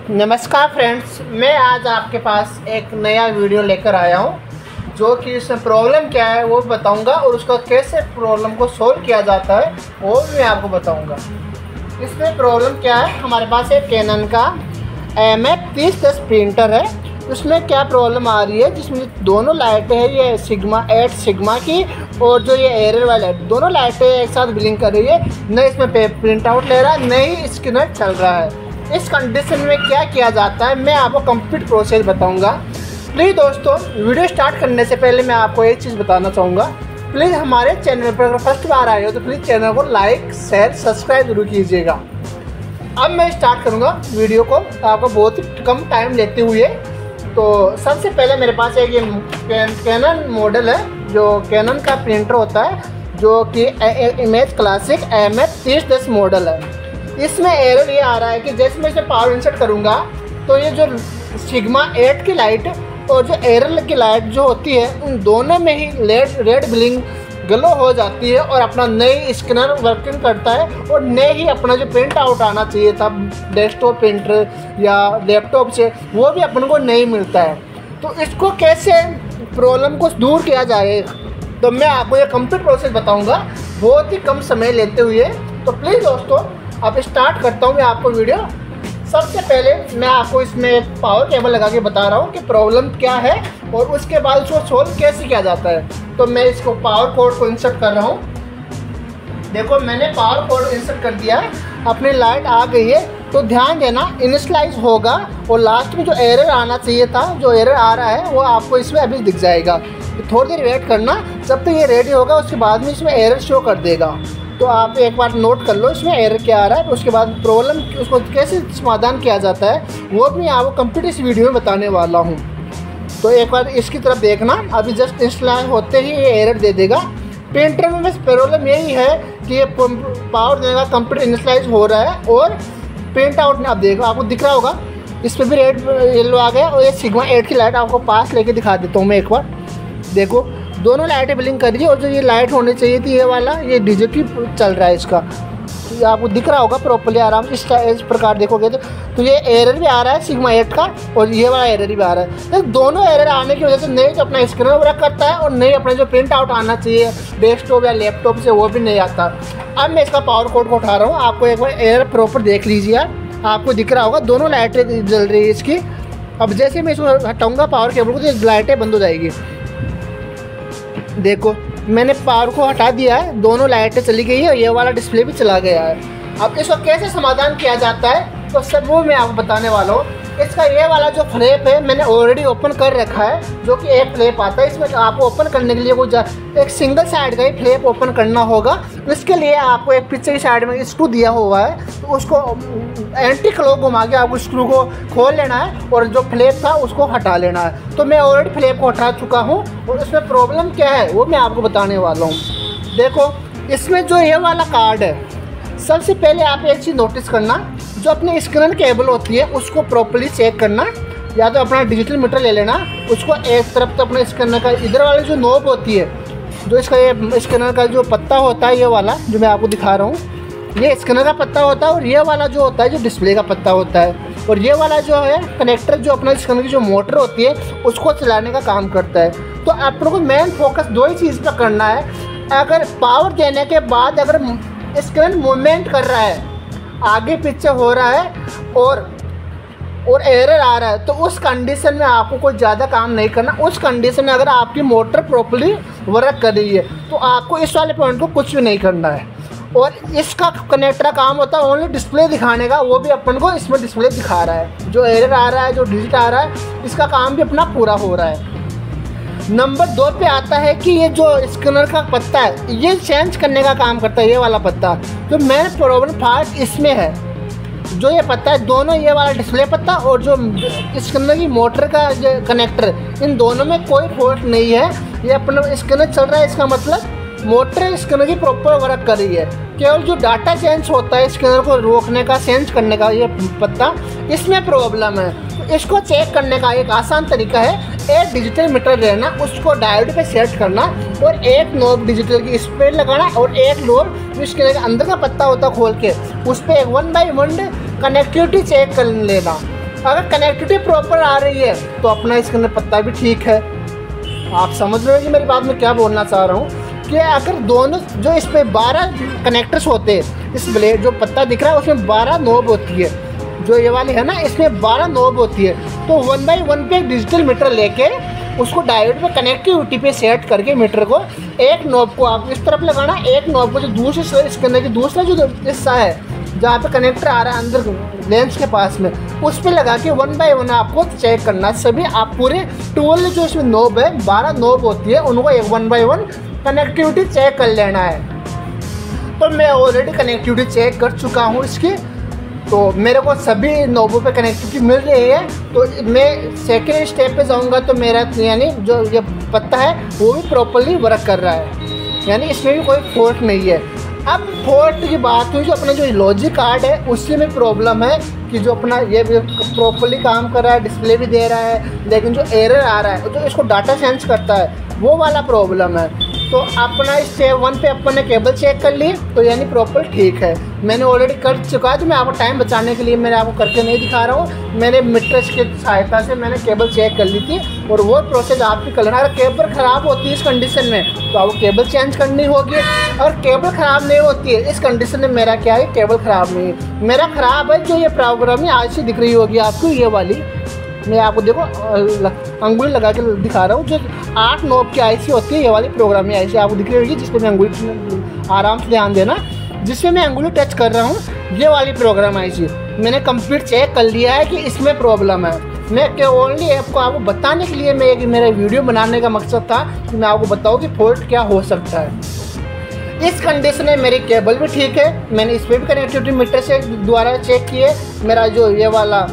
नमस्कार फ्रेंड्स, मैं आज आपके पास एक नया वीडियो लेकर आया हूं जो कि इसमें प्रॉब्लम क्या है वो बताऊंगा और उसका कैसे प्रॉब्लम को सोल्व किया जाता है वो भी मैं आपको बताऊंगा। इसमें प्रॉब्लम क्या है, हमारे पास एक कैनन का MF3010 प्रिंटर है। उसमें क्या प्रॉब्लम आ रही है, जिसमें दोनों लाइटें हैं ये सिग्मा 8 सिग्मा की और जो ये एरर वाला है, दोनों लाइटें एक साथ ब्लिंक कर रही है। न इसमें प्रिंट आउट ले रहा है, न ही स्कैनर चल रहा है। इस कंडीशन में क्या किया जाता है मैं आपको कंप्लीट प्रोसेस बताऊंगा। प्लीज़ दोस्तों, वीडियो स्टार्ट करने से पहले मैं आपको एक चीज़ बताना चाहूँगा। प्लीज़ हमारे चैनल पर अगर फर्स्ट बार आए हो तो प्लीज़ चैनल को लाइक शेयर सब्सक्राइब जरूर कीजिएगा। अब मैं स्टार्ट करूँगा वीडियो को आपको बहुत ही कम टाइम लेते हुए। तो सबसे पहले मेरे पास एक ये कैनन मॉडल है, जो कैनन का प्रिंटर होता है, जो कि इमेज क्लासिक MF3010 मॉडल है। इसमें एरर ये आ रहा है कि जैसे मैं इसमें पावर इंसर्ट करूँगा तो ये जो सिग्मा 8 की लाइट और जो एरर की लाइट जो होती है उन दोनों में ही रेड ब्लिंक ग्लो हो जाती है और अपना नई स्कैनर वर्किंग करता है और नए ही अपना जो प्रिंट आउट आना चाहिए था डेस्कटॉप प्रिंटर या लैपटॉप से, वो भी अपन को नहीं मिलता है। तो इसको कैसे प्रॉब्लम को दूर किया जाए तो मैं आपको ये कंप्लीट प्रोसेस बताऊंगा बहुत ही कम समय लेते हुए। तो प्लीज़ दोस्तों, अब स्टार्ट करता हूँ मैं आपको वीडियो। सबसे पहले मैं आपको इसमें एक पावर केबल लगा के बता रहा हूँ कि प्रॉब्लम क्या है और उसके बाद उसको सोल्व कैसे किया जाता है। तो मैं इसको पावर कोड को इंसर्ट कर रहा हूँ। देखो, मैंने पावर कोड इंसर्ट कर दिया है, अपनी लाइट आ गई है। तो ध्यान देना, इनिशियलाइज होगा और लास्ट में जो एरर आना चाहिए था, जो एरर आ रहा है वो आपको इसमें अभी दिख जाएगा। थोड़ी देर वेट करना, जब तक ये रेडी होगा उसके बाद में इसमें एरर शो कर देगा। तो आप एक बार नोट कर लो इसमें एरर क्या आ रहा है, उसके बाद प्रॉब्लम उसको कैसे समाधान किया जाता है वो भी आपको कंप्लीट इस वीडियो में बताने वाला हूँ। तो एक बार इसकी तरफ देखना, अभी जस्ट इंस्टॉल होते ही ये एरर दे देगा। प्रिंटर में बस प्रॉब्लम यही है कि ये पावर देगा, कंप्लीट इनिशियलाइज हो रहा है और प्रिंट आउट आप देखो, आपको दिख रहा होगा इस पर भी रेड येलो आ गया। और ये सिग्मा 8 की लाइट आपको पास लेके दिखा देता हूँ मैं एक बार। देखो, दोनों लाइटें ब्लिंक कर रही है और जो ये लाइट होनी चाहिए थी ये वाला, ये डिजिटल चल रहा है इसका। तो आपको दिख रहा होगा प्रॉपर्ली आराम से इस प्रकार देखोगे तो ये एरर भी आ रहा है सिग्मा 8 का और ये वाला एरर भी आ रहा है। तो दोनों एरर आने की वजह से नहीं तो अपना स्क्रीन वर्क करता है और नहीं अपना जो प्रिंट आउट आना चाहिए डेस्कटॉप या लैपटॉप से वो भी नहीं आता। अब मैं इसका पावर कोड को उठा रहा हूँ, आपको एक बार एरर प्रॉपर देख लीजिए। आपको दिख रहा होगा दोनों लाइटें जल रही है इसकी। अब जैसे मैं इसको हटाऊँगा पावर केबल को तो ये लाइटें बंद हो जाएगी। देखो, मैंने पावर को हटा दिया है, दोनों लाइटें चली गई है और ये वाला डिस्प्ले भी चला गया है। अब इसको कैसे समाधान किया जाता है तो सब वो मैं आपको बताने वाला हूँ। इसका ये वाला जो फ्लैप है मैंने ऑलरेडी ओपन कर रखा है, जो कि एक फ्लैप आता है। इसमें आपको ओपन करने के लिए वो एक सिंगल साइड का ही फ्लैप ओपन करना होगा। इसके लिए आपको एक पीछे की साइड में स्क्रू दिया हुआ है, तो उसको एंटी क्लॉक घुमा के आपको स्क्रू को खोल लेना है और जो फ्लैप था उसको हटा लेना है। तो मैं ऑलरेडी फ्लैप को हटा चुका हूँ और इसमें प्रॉब्लम क्या है वो मैं आपको बताने वाला हूँ। देखो, इसमें जो ये वाला कार्ड है, सबसे पहले आप एक चीज़ नोटिस करना, जो अपनी स्कैनर केबल होती है उसको प्रॉपर्ली चेक करना। या तो अपना डिजिटल मीटर ले लेना, उसको एक तरफ तो अपने स्कैनर का इधर वाली जो नोब होती है, जो इसका ये स्कैनर का जो पत्ता होता है, ये वाला जो मैं आपको दिखा रहा हूँ, ये स्कैनर का पत्ता होता है और ये वाला जो होता है जो डिस्प्ले का पत्ता होता है। और ये वाला जो है कनेक्टर जो अपना स्कैनर की जो मोटर होती है उसको चलाने का काम करता है। तो आप लोगों को मेन फोकस दो ही चीज़ पर करना है। अगर पावर देने के बाद अगर स्क्रीन मूवमेंट कर रहा है, आगे पीछे हो रहा है और एरर आ रहा है, तो उस कंडीशन में आपको कोई ज़्यादा काम नहीं करना। उस कंडीशन में अगर आपकी मोटर प्रॉपर्ली वर्क कर रही है तो आपको इस वाले पॉइंट को कुछ भी नहीं करना है। और इसका कनेक्टर का काम होता है ओनली डिस्प्ले दिखाने का, वो भी अपन को इसमें डिस्प्ले दिखा रहा है। जो एरर आ रहा है, जो डिजिट आ रहा है, इसका काम भी अपना पूरा हो रहा है। नंबर 2 पे आता है कि ये जो स्कैनर का पत्ता है ये चेंज करने का काम करता है। ये वाला पत्ता जो मेन प्रॉब्लम पार्ट इसमें है, जो ये पत्ता है, दोनों ये वाला डिस्प्ले पत्ता और जो स्कैनर की मोटर का जो कनेक्टर, इन दोनों में कोई फॉल्ट नहीं है। ये अपना स्कैनर चल रहा है, इसका मतलब मोटर स्कैनर की प्रॉपर वर्क कर रही है। केवल जो डाटा चेंज होता है स्कैनर को रोकने का, चेंज करने का, ये पत्ता, इसमें प्रॉब्लम है। तो इसको चेक करने का एक आसान तरीका है, एक डिजिटल मीटर लेना, उसको डायोड पे सेट करना और एक नोब डिजिटल की इस पे लगाना और एक नोब स्कैनर के अंदर का पत्ता होता खोल के उस पर 1 बाय 1 कनेक्टिविटी चेक कर लेना। अगर कनेक्टिविटी प्रॉपर आ रही है तो अपना इसके अंदर पत्ता भी ठीक है। आप समझ रहे हो कि मेरी बात में क्या बोलना चाह रहा हूँ कि अगर दोनों जो इस पे 12 कनेक्टर्स होते हैं, इस ब्लेड जो पत्ता दिख रहा है उसमें 12 नोब होती है, जो ये वाली है ना इसमें 12 नोब होती है। तो 1 बाई 1 पे एक डिजिटल मीटर लेके उसको डायोड पे कनेक्टिविटी पे सेट करके मीटर को एक नोब को आप इस तरफ लगाना, एक नोब को जो दूसरे इसके अंदर की दूसरा जो हिस्सा है जहाँ पे कनेक्टर आ रहा है अंदर लेंस के पास में, उस पर लगा के 1 बाई 1 आपको चेक करना। सभी आप पूरे 12 जो इसमें नोब है 12 नोब होती है उनको 1 बाई 1 कनेक्टिविटी चेक कर लेना है। तो मैं ऑलरेडी कनेक्टिविटी चेक कर चुका हूँ इसकी, तो मेरे को सभी नोबों पे कनेक्टिविटी मिल रही है। तो मैं सेकेंड स्टेप पे जाऊँगा तो मेरा यानी जो ये पत्ता है वो भी प्रॉपरली वर्क कर रहा है, यानी इसमें भी कोई फॉल्ट नहीं है। अब फॉल्ट की बात हुई जो अपना जो लॉजिक कार्ड है उससे में प्रॉब्लम है कि जो अपना ये प्रॉपरली काम कर रहा है, डिस्प्ले भी दे रहा है, लेकिन जो एरर आ रहा है जो इसको डाटा सेंस करता है वो वाला प्रॉब्लम है। तो अपना स्टेप 1 पे अपन ने केबल चेक कर ली तो यानी प्रॉपर ठीक है। मैंने ऑलरेडी कर चुका है, तो मैं आपको टाइम बचाने के लिए मैंने आपको करके नहीं दिखा रहा हूँ। मैंने मीटर्स की सहायता से मैंने केबल चेक कर ली थी और वो प्रोसेस आप भी कर लेना। अगर केबल ख़राब होती है इस कंडीशन में तो आपको केबल चेंज करनी होगी। अगर केबल ख़राब नहीं होती है इस कंडीशन में, मेरा क्या है केबल ख़राब नहीं है, मेरा ख़राब है जो ये प्रोग्रामिंग आज से दिख रही होगी आपको, ये वाली मैं आपको देखो अंगुली लगा के दिखा रहा हूँ। जो 8 नोब की आईसी होती है ये वाली प्रोग्रामिंग आईसी आपको दिख रही होगी, जिसपे मैं अंगुली आराम से ध्यान देना, जिसमें मैं अंगुली टच कर रहा हूँ ये वाली प्रोग्राम आईसी मैंने कंप्लीट चेक कर लिया है कि इसमें प्रॉब्लम है। मैं क्या ओनली आपको बताने के लिए मैं एक मेरा वीडियो बनाने का मकसद था कि मैं आपको बताऊँ कि फॉल्ट क्या हो सकता है। इस कंडीशन में मेरी केबल भी ठीक है, मैंने इस पर भी कनेक्टिविटी मीटर से द्वारा चेक किए। मेरा जो ये वाला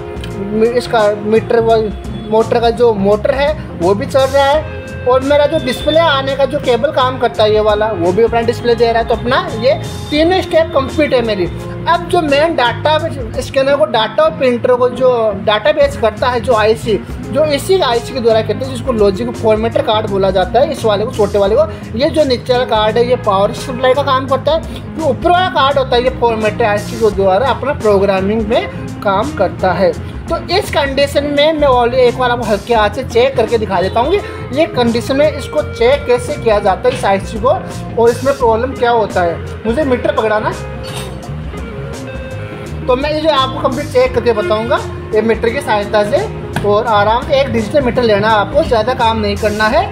इसका मीटर मोटर का जो मोटर है वो भी चल रहा है, और मेरा जो डिस्प्ले आने का जो केबल काम करता है ये वाला वो भी अपना डिस्प्ले दे रहा है। तो अपना ये तीनों स्टेप कंप्लीट है मेरी। अब जो मेन डाटा स्कैनर को डाटा और प्रिंटर को जो डाटा बेस करता है जो आईसी, जो इसी आईसी के द्वारा करते हैं, जिसको लॉजिक फॉर्मेटर कार्ड बोला जाता है, इस वाले को छोटे वाले को। ये जो नीचे वाला कार्ड है ये पावर सप्लाई का काम करता है, जो ऊपर वाला कार्ड होता है ये फॉर्मेटर आईसी के द्वारा अपना प्रोग्रामिंग में काम करता है। तो इस कंडीशन में मैं ऑलरेडी एक बार आपको हल्के हाथ से चेक करके दिखा देता हूँ कि ये कंडीशन में इसको चेक कैसे किया जाता है इस आईसी को, और इसमें प्रॉब्लम क्या होता है। मुझे मीटर पकड़ाना, तो मैं ये जो आपको कंप्लीट चेक करके बताऊँगा ये मीटर की सहायता से, और आराम से एक डिजिटल मीटर लेना है आपको, ज़्यादा काम नहीं करना है।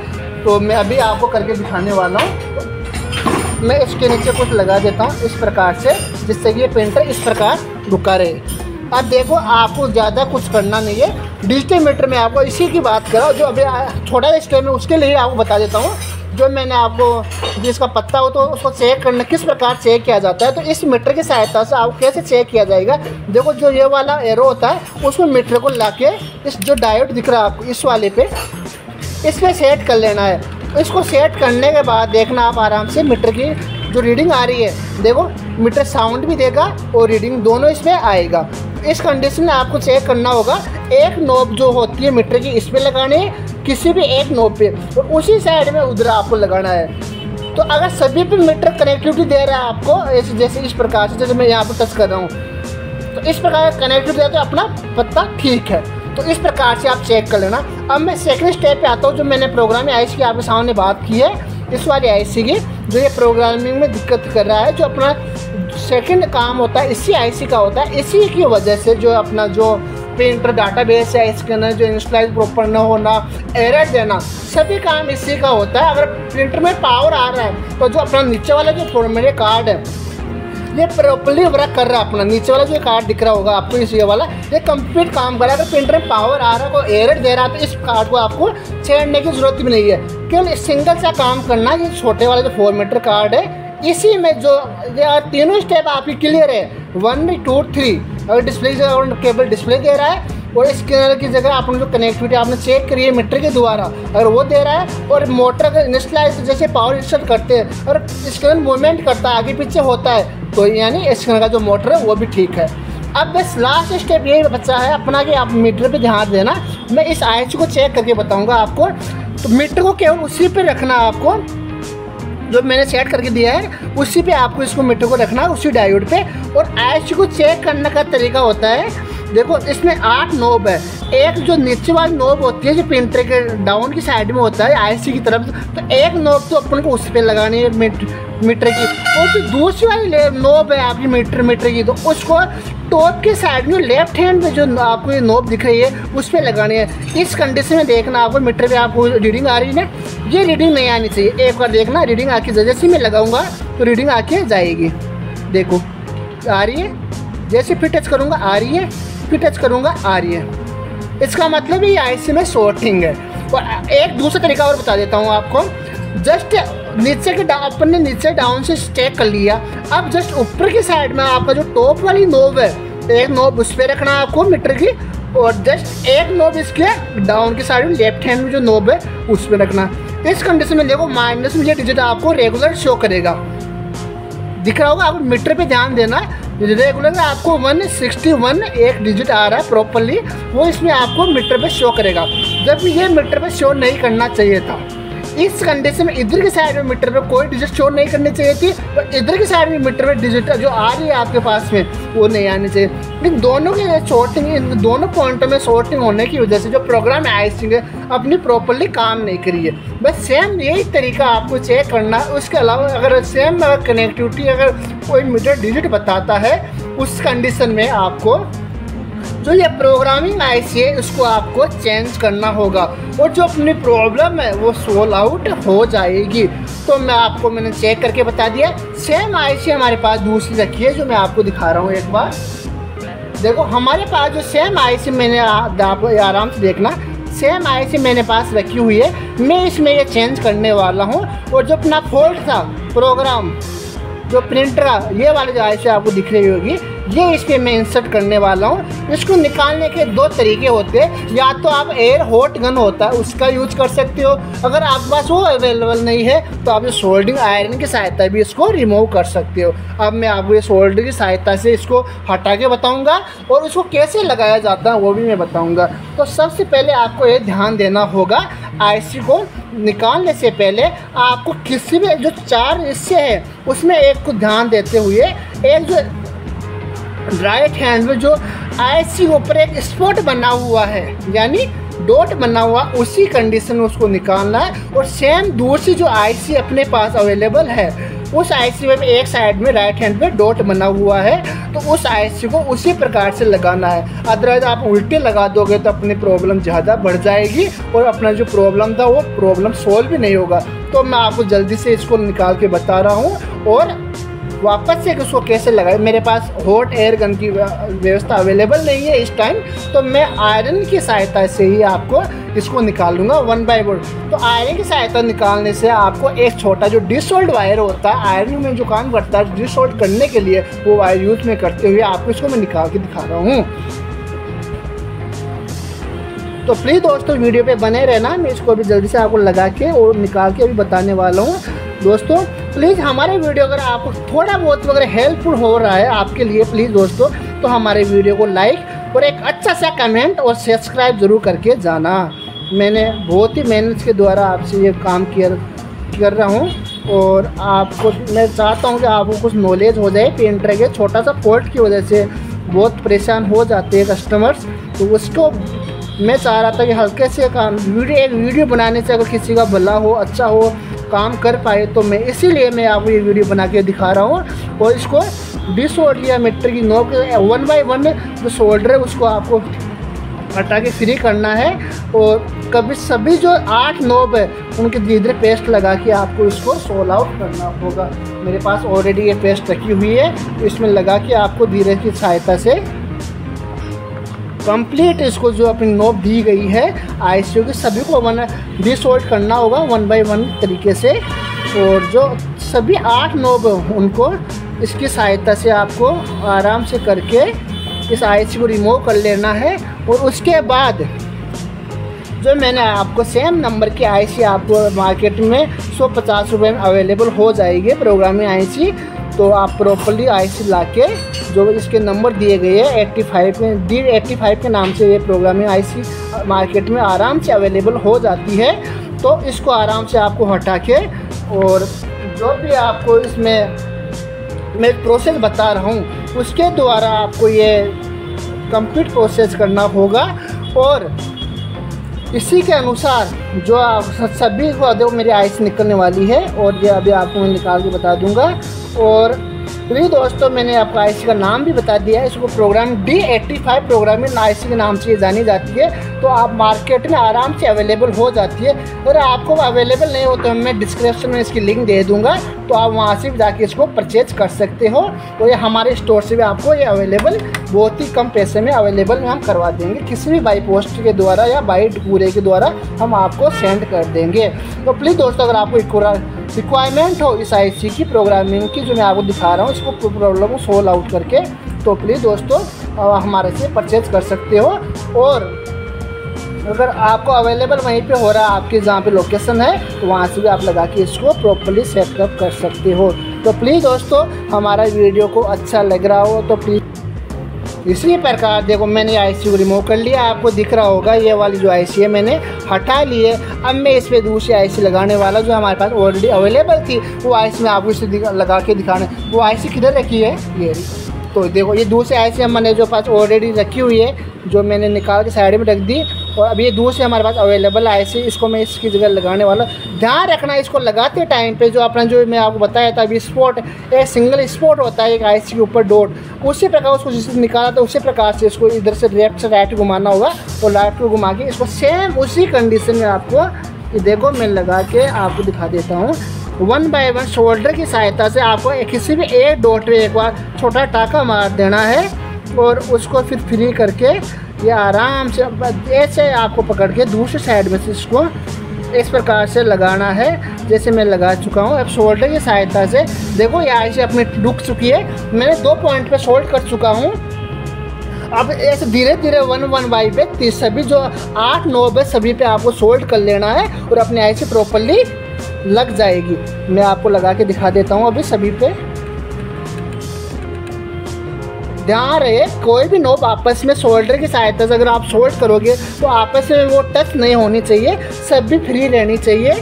तो मैं अभी आपको करके दिखाने वाला हूँ। मैं इसके नीचे कुछ लगा देता हूँ इस प्रकार से, जिससे कि ये प्रिंटर इस प्रकार रुका रहे। अब देखो आपको ज़्यादा कुछ करना नहीं है। डिजिटल मीटर में आपको इसी की बात करो जो अभी छोटा स्टेप में, उसके लिए आपको बता देता हूँ। जो मैंने आपको जिसका पत्ता हो तो उसको चेक करना किस प्रकार चेक किया जाता है, तो इस मीटर की सहायता से आपको कैसे चेक किया जाएगा। देखो जो ये वाला एरो होता है उसमें मीटर को लाके इस जो डायोड दिख रहा है आपको इस वाले पे, इस पर सेट कर लेना है। इसको सेट करने के बाद देखना आप आराम से मीटर की जो रीडिंग आ रही है, देखो मीटर साउंड भी देगा और रीडिंग दोनों इसमें आएगा। इस कंडीशन में आपको चेक करना होगा, एक नोब जो होती है मीटर की इस पे लगानी है, किसी भी एक नोब पे, और उसी साइड में उधर आपको लगाना है। तो अगर सभी पे मीटर कनेक्टिविटी दे रहा है आपको जैसे इस प्रकार से, जैसे मैं यहाँ पर टच कर रहा हूँ, तो इस प्रकार कनेक्टिविटी दे तो अपना पत्ता ठीक है। तो इस प्रकार से आप चेक कर लेना। अब मैं सेकंड स्टेप पे आता हूँ, जो मैंने प्रोग्रामिंग आईसी की आपके सामने बात की है, इस वाली आईसी की जो ये प्रोग्रामिंग में दिक्कत कर रहा है, जो अपना सेकंड काम होता है इसी आईसी का होता है। इसी की वजह से जो अपना जो प्रिंटर डाटाबेस है इसके अंदर जो इंस्टॉलाइज प्रॉपर न होना, एरर देना, सभी काम इसी का होता है। अगर प्रिंटर में पावर आ रहा है तो जो अपना नीचे वाला जो फॉर्मेट कार्ड है ये प्रॉपर्ली वर्क कर रहा है। अपना नीचे वाला जो कार्ड दिख रहा होगा आपको इस ये वाला, ये कंप्लीट काम कर रहा है। अगर प्रिंटर में पावर आ रहा है, कोई एरर दे रहा है, तो इस कार्ड को आपको छेड़ने की जरूरत भी नहीं है। केवल सिंगल सा काम करना, ये छोटे वाला जो फॉर्मेटर कार्ड है इसी में जो तीनों स्टेप आपकी क्लियर है, 1 2 3। अगर डिस्प्ले केबल डिस्प्ले दे रहा है और स्कैनर की जगह आपने जो कनेक्टिविटी आपने चेक करी है मीटर के द्वारा, अगर वो दे रहा है, और मोटर का इंस्टॉलाइज जैसे पावर इंस्टॉल करते हैं और स्कैनर मूवमेंट करता है आगे पीछे होता है, तो यानी स्कैनर का जो मोटर है वो भी ठीक है। अब बस लास्ट स्टेप यही बचा है अपना कि आप मीटर पे ध्यान देना। मैं इस आईसी को चेक करके बताऊँगा आपको। तो मीटर को केवल उसी पर रखना, आपको जो मैंने सेट करके दिया है उसी पे आपको इसको मीटर को रखना है, उसी डायोड पे। और आईसी को चेक करने का तरीका होता है देखो इसमें 8 नोब है। एक जो नीचे वाली नोब होती है जो प्रिंटर के डाउन की साइड में होता है आईसी की तरफ, तो एक नोब तो अपन को उस पर लगानी है मीटर की, और जो दूसरी वाली नोब है आपकी मीटर की, तो उसको टॉप के साइड में लेफ्ट हैंड में जो आपको ये नोब दिख रही है उस पर लगानी है। इस कंडीशन में देखना आपको मीटर पे आपको रीडिंग आ रही है ना, ये रीडिंग नहीं आनी चाहिए। एक बार देखना रीडिंग आके जैसे मैं लगाऊंगा तो रीडिंग आके जाएगी। देखो आ रही है, जैसे फिर टच करूँगा आ रही है, फिर टच करूँगा आ रही है। इसका मतलब ये आईसी में शॉर्टिंग है। और एक दूसरा तरीका और बता देता हूँ आपको। जस्ट नीचे के अपन ने नीचे डाउन से चेक कर लिया, अब जस्ट ऊपर की साइड में आपका जो टॉप वाली नोब है, एक नोब उस पर रखना है आपको मीटर की, और जस्ट एक नोब इसके डाउन की साइड में लेफ्ट हैंड में जो नोब है उस पर रखना। इस कंडीशन में देखो माइनस में ये डिजिट आपको रेगुलर शो करेगा, दिख रहा होगा। आप मीटर पे ध्यान देना, रेगुलर आपको 161 एक डिजिट आ रहा है प्रॉपरली, वो इसमें आपको मीटर पे शो करेगा, जब ये मीटर पे शो नहीं करना चाहिए था। इस कंडीशन में इधर की साइड में मीटर पे कोई डिजिट शो नहीं करनी चाहिए थी, और इधर की साइड में मीटर पे डिजिट जो आ रही है आपके पास में वो नहीं आनी चाहिए। इन दोनों के शॉर्टिंग, इन दोनों पॉइंटों में शॉर्टिंग होने की वजह से जो प्रोग्राम आईसी है अपनी प्रॉपरली काम नहीं करी है। बस सेम यही तरीका आपको चेक करना है। उसके अलावा अगर सेम अगर कनेक्टिविटी अगर कोई मीटर डिजिट बताता है, उस कंडीशन में आपको जो ये प्रोग्रामिंग आईसी है उसको आपको चेंज करना होगा, और जो अपनी प्रॉब्लम है वो सोल्व आउट हो जाएगी। तो मैंने चेक करके बता दिया। सेम आईसी हमारे पास दूसरी रखी है जो मैं आपको दिखा रहा हूँ। एक बार देखो हमारे पास जो सेम आईसी मैंने आप आराम से देखना, सेम आईसी मेरे पास रखी हुई है। मैं इसमें ये चेंज करने वाला हूँ, और जो अपना फॉल्ट था प्रोग्राम जो प्रिंटर ये वाली जो आईसी आपको दिख रही होगी, ये इस पर मैं इंसर्ट करने वाला हूँ। इसको निकालने के दो तरीके होते हैं, या तो आप एयर हॉट गन होता है उसका यूज कर सकते हो, अगर आपके पास वो अवेलेबल नहीं है तो आप ये सोल्डरिंग आयरन की सहायता भी इसको रिमूव कर सकते हो। अब मैं आपको ये सोल्डरिंग की सहायता से इसको हटा के बताऊँगा, और उसको कैसे लगाया जाता है वो भी मैं बताऊँगा। तो सबसे पहले आपको ये ध्यान देना होगा, आईसी को निकालने से पहले आपको किसी भी जो 4 हिस्से हैं उसमें एक को ध्यान देते हुए, एक जो राइट हैंड में जो आईसी ऊपर एक स्पॉट बना हुआ है यानी डॉट बना हुआ, उसी कंडीशन में उसको निकालना है। और सेम दूसरी जो आईसी अपने पास अवेलेबल है उस आईसी में एक साइड में राइट हैंड पे डॉट बना हुआ है, तो उस आईसी को उसी प्रकार से लगाना है। अदरवाइज आप उल्टे लगा दोगे तो अपनी प्रॉब्लम ज़्यादा बढ़ जाएगी, और अपना जो प्रॉब्लम था वो प्रॉब्लम सोल्व भी नहीं होगा। तो मैं आपको जल्दी से इसको निकाल के बता रहा हूँ, और वापस से उसको कैसे लगाए। मेरे पास हॉट एयर गन की व्यवस्था अवेलेबल नहीं है इस टाइम, तो मैं आयरन की सहायता से ही आपको इसको निकालूंगा 1 बाय 1। तो आयरन की सहायता निकालने से आपको एक छोटा जो डिसोल्ड वायर होता है आयरन में जो काम करता है डिसोल्ड करने के लिए, वो वायर यूज में करते हुए आपको इसको मैं निकाल के दिखा रहा हूँ। तो प्लीज़ दोस्तों वीडियो पे बने रहना, मैं इसको अभी जल्दी से आपको लगा के और निकाल के अभी बताने वाला हूँ। दोस्तों प्लीज़ हमारे वीडियो अगर आपको थोड़ा बहुत अगर हेल्पफुल हो रहा है आपके लिए, प्लीज़ दोस्तों तो हमारे वीडियो को लाइक और एक अच्छा सा कमेंट और सब्सक्राइब ज़रूर करके जाना। मैंने बहुत ही मेहनत के द्वारा आपसे ये काम कर रहा हूँ, और आपको मैं चाहता हूँ कि आपको कुछ नॉलेज हो जाए। प्रिंटर के छोटा सा फॉल्ट की वजह से बहुत परेशान हो जाते हैं कस्टमर्स, तो उसको मैं चाह रहा था कि हल्के से काम एक वीडियो बनाने से अगर किसी का भला हो, अच्छा हो, काम कर पाए, तो मैं इसीलिए मैं आपको ये वीडियो बना के दिखा रहा हूँ। और इसको डिसोल्डर या मीटर की नोब 1 बाय 1 जो सोल्डर है उसको आपको हटा के फ्री करना है, और कभी सभी जो 8 नोब है उनके धीरे पेस्ट लगा के आपको इसको सोल्व आउट करना होगा। मेरे पास ऑलरेडी ये पेस्ट रखी हुई है, तो इसमें लगा के आपको धीरे की सहायता से कंप्लीट इसको जो अपनी नोब दी गई है आईसी की सभी को डिसोल्ड करना होगा 1 बाय 1 तरीके से। और जो सभी 8 नोब उनको इसकी सहायता से आपको आराम से करके इस आईसी को रिमूव कर लेना है। और उसके बाद जो मैंने आपको सेम नंबर की आईसी आपको मार्केट में 150 रुपये में अवेलेबल हो जाएगी प्रोग्रामिंग आईसी। तो आप प्रॉपरली आईसी लाके जो इसके नंबर दिए गए हैं 85 के नाम से ये प्रोग्रामिंग आईसी मार्केट में आराम से अवेलेबल हो जाती है। तो इसको आराम से आपको हटा के, और जो भी आपको इसमें मैं प्रोसेस बता रहा हूँ उसके द्वारा आपको ये कंप्लीट प्रोसेस करना होगा। और इसी के अनुसार जो आप सभी को देखो मेरी आईसी निकलने वाली है और ये अभी आपको मैं निकाल के बता दूंगा। और प्लीज़ दोस्तों मैंने आपको आईसी का नाम भी बता दिया है, इसको प्रोग्राम D85 प्रोग्रामिंग आईसी के नाम से जानी जाती है। तो आप मार्केट में आराम से अवेलेबल हो जाती है। अगर आपको अवेलेबल नहीं हो तो मैं डिस्क्रिप्शन में इसकी लिंक दे दूंगा, तो आप वहाँ से भी जाके इसको परचेज कर सकते हो। और ये हमारे स्टोर से भी आपको ये अवेलेबल बहुत ही कम पैसे में अवेलेबल हम करवा देंगे, किसी भी बाई पोस्ट के द्वारा या बाई कूरियर के द्वारा हम आपको सेंड कर देंगे। तो प्लीज़ दोस्तों अगर आपको रिक्वायरमेंट हो इस आईसी की प्रोग्रामिंग की जो मैं आपको दिखा रहा हूँ, इसको प्रॉब्लम को सोल्व आउट करके, तो प्लीज़ दोस्तों हमारे से परचेज कर सकते हो। और अगर आपको अवेलेबल वहीं पे हो रहा है आपके जहाँ पे लोकेशन है, तो वहाँ से भी आप लगा के इसको प्रॉपर्ली सेटअप कर सकते हो। तो प्लीज़ दोस्तों हमारा वीडियो को अच्छा लग रहा हो तो प्लीज़ इसी प्रकार देखो मैंने आईसी को रिमूव कर लिया, आपको दिख रहा होगा ये वाली जो आईसी है मैंने हटा ली है। अब मैं इस पर दूसरी आईसी लगाने वाला जो हमारे पास ऑलरेडी अवेलेबल थी वो आईसी में आपको इसे लगा के दिखाने। वो आईसी किधर रखी है ये, तो देखो ये दूसरी आईसी मैंने जो पास ऑलरेडी रखी हुई है, जो मैंने निकाल के साइड में रख दी। और अभी ये दूसरी हमारे पास अवेलेबल आईसी, इसको मैं इसकी जगह लगाने वाला। ध्यान रखना इसको लगाते टाइम पे जो अपना जो मैं आपको बताया था अभी स्पॉट, एक सिंगल स्पॉट होता है एक आईसी के ऊपर डॉट, उसी प्रकार उसको जिससे निकाला था उसी प्रकार से इसको इधर से लेफ्ट से राइट घुमाना होगा और राइट को घुमा के इसको सेम उसी कंडीशन में आपको ये देखो मैं लगा के आपको दिखा देता हूँ। 1 बाय 1 शोल्डर की सहायता से आपको किसी भी एक डॉट पे एक बार छोटा टाका मार देना है और उसको फिर फ्री करके ये आराम से ऐसे आपको पकड़ के दूसरी साइड में से इसको इस प्रकार से लगाना है जैसे मैं लगा चुका हूँ। अब शोल्डर की सहायता से देखो ये आईसी अपनी रुक चुकी है, मैंने 2 पॉइंट पे सोल्ड कर चुका हूँ। अब ऐसे धीरे धीरे 1 बाई पे सभी जो 8 9 पे सभी पे आपको सोल्ड कर लेना है और अपनी आईसी प्रॉपर्ली लग जाएगी। मैं आपको लगा के दिखा देता हूँ अभी सभी पे। ध्यान रहे कोई भी नोब आपस में शोल्डर की सहायता से अगर आप सोल्ड करोगे तो आपस में वो टच नहीं होनी चाहिए, सब भी फ्री रहनी चाहिए।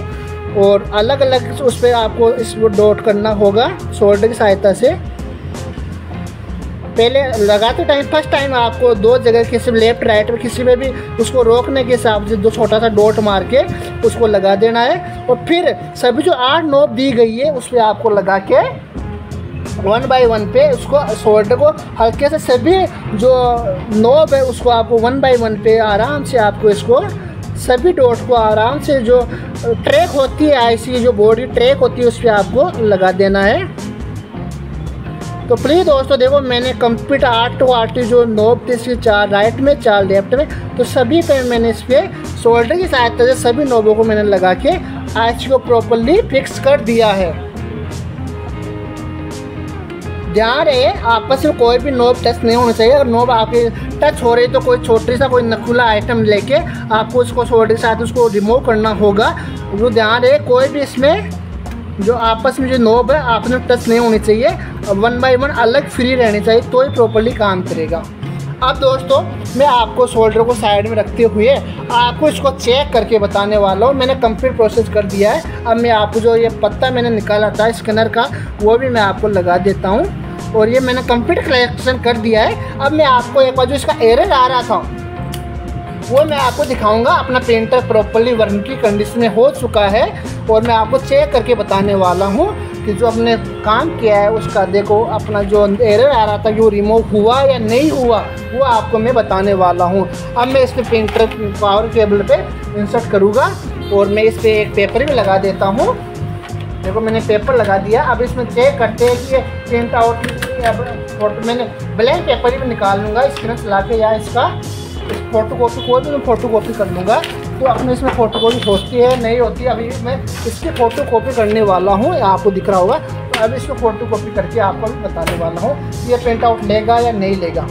और अलग अलग उस पर आपको इसको डॉट करना होगा शोल्डर की सहायता से। पहले लगाते टाइम फर्स्ट टाइम आपको 2 जगह किसी लेफ्ट राइट में किसी में भी उसको रोकने के हिसाब से 2 छोटा सा डॉट मार के उसको लगा देना है। और फिर सभी जो 8 नोब दी गई है उस पर आपको लगा के 1 बाय 1 पे उसको शोल्डर को हल्के से सभी जो नोब है उसको आपको 1 बाय 1 पे आराम से आपको इसको सभी डॉट को आराम से जो ट्रैक होती है आईसी जो बॉडी ट्रैक होती है उस पर आपको लगा देना है। तो प्लीज़ दोस्तों देखो मैंने कंप्लीट 8 जो नोब थे इसकी 4 राइट में 4 लेफ्ट में, तो सभी पे मैंने इस पर शोल्डर की सहायता से सभी नोबों को मैंने लगा के आईसी को प्रॉपर्ली फिक्स कर दिया है। ध्यान रहे आपस में कोई भी नोब टच नहीं होना चाहिए। अगर नोब आपके टच हो रही तो कोई छोटी सा कोई नकुला आइटम लेके आपको उसको शोल्डर के साथ उसको रिमूव करना होगा। वो ध्यान रहे कोई भी इसमें जो आपस में जो नोब है आपस में टच नहीं होनी चाहिए, 1 बाय 1 अलग फ्री रहनी चाहिए तो ही प्रॉपर्ली काम करेगा। अब दोस्तों मैं आपको शोल्डर को साइड में रखते हुए आपको इसको चेक करके बताने वाला हूँ। मैंने कंप्लीट प्रोसेस कर दिया है। अब मैं आपको जो ये पत्ता मैंने निकाला था स्कैनर का वो भी मैं आपको लगा देता हूँ और ये मैंने कंप्लीट कलेक्शन कर दिया है। अब मैं आपको एक बार जो इसका एरर आ रहा था वो मैं आपको दिखाऊंगा। अपना प्रिंटर प्रॉपर्ली वर्किंग की कंडीशन में हो चुका है और मैं आपको चेक करके बताने वाला हूँ कि जो हमने काम किया है उसका देखो अपना जो एरर आ रहा था वो रिमूव हुआ या नहीं हुआ वो आपको मैं बताने वाला हूँ। अब मैं इसके प्रिंटर पावर केबल पे इंसर्ट करूँगा और मैं इस पर एक पेपर भी लगा देता हूँ। देखो मैंने पेपर लगा दिया। अब इसमें चेक करते हैं कि ये प्रिंट आउट फोटो मैंने ब्लैंक पेपर ही निकाल लूँगा स्क्रीन चला के या इसका फ़ोटो कॉपी कोई भी मैं फ़ोटो कॉपी कर लूँगा। तो अपने इसमें फ़ोटो कॉपी होती है नहीं होती, अभी मैं इसकी फ़ोटो कॉपी करने वाला हूँ, आपको दिख रहा होगा। तो अब इसको फ़ोटो कॉपी करके आपको बताने वाला हूँ कि ये प्रिंट आउट लेगा या नहीं लेगा।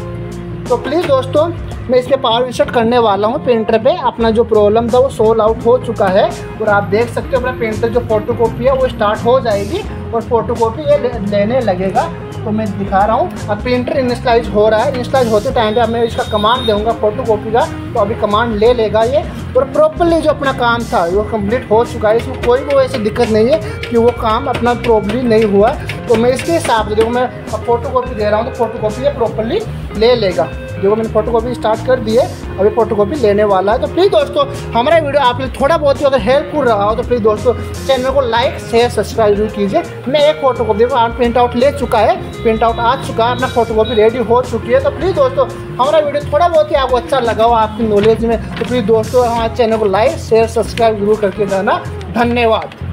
तो प्लीज़ दोस्तों मैं इस पर पावर इंसर्ट करने वाला हूँ प्रिंटर पे। अपना जो प्रॉब्लम था वो सोल्व आउट हो चुका है और आप देख सकते हो अपना प्रिंटर जो फ़ोटो कॉपी है वो स्टार्ट हो जाएगी और फ़ोटो कॉपी ये लेने लगेगा। तो मैं दिखा रहा हूँ अब प्रिंटर इनिशलाइज हो रहा है। इनिशलाइज होते टाइम पे मैं इसका कमांड दूंगा फोटो कॉपी का, तो अभी कमांड ले लेगा ये और प्रॉपर्ली जो अपना काम था वो कंप्लीट हो चुका है। इसमें कोई भी ऐसी दिक्कत नहीं है कि वो काम अपना प्रॉपर्ली नहीं हुआ। तो मैं इसके हिसाब से देखो मैं अब फोटो कॉपी दे रहा हूँ तो फोटो कॉपी ये प्रॉपर्ली ले लेगा। देखो मैंने फोटोकॉपी स्टार्ट कर दी है, अभी फोटोकॉपी लेने वाला है। तो प्लीज़ दोस्तों हमारा वीडियो आप लोग थोड़ा बहुत ही अगर हेल्पफुल रहा हो तो प्लीज़ दोस्तों चैनल को लाइक शेयर सब्सक्राइब जरूर कीजिए। मैं एक फोटोकॉपी प्रिंट आउट ले चुका है, प्रिंट आउट आ चुका है, अपना फोटोकॉपी रेडी हो चुकी है। तो प्लीज़ दोस्तों हमारा वीडियो थोड़ा बहुत ही आपको अच्छा लगा हो आपकी नॉलेज में, तो प्लीज़ दोस्तों हमारे चैनल को लाइक शेयर सब्सक्राइब जरूर करके जाना। धन्यवाद।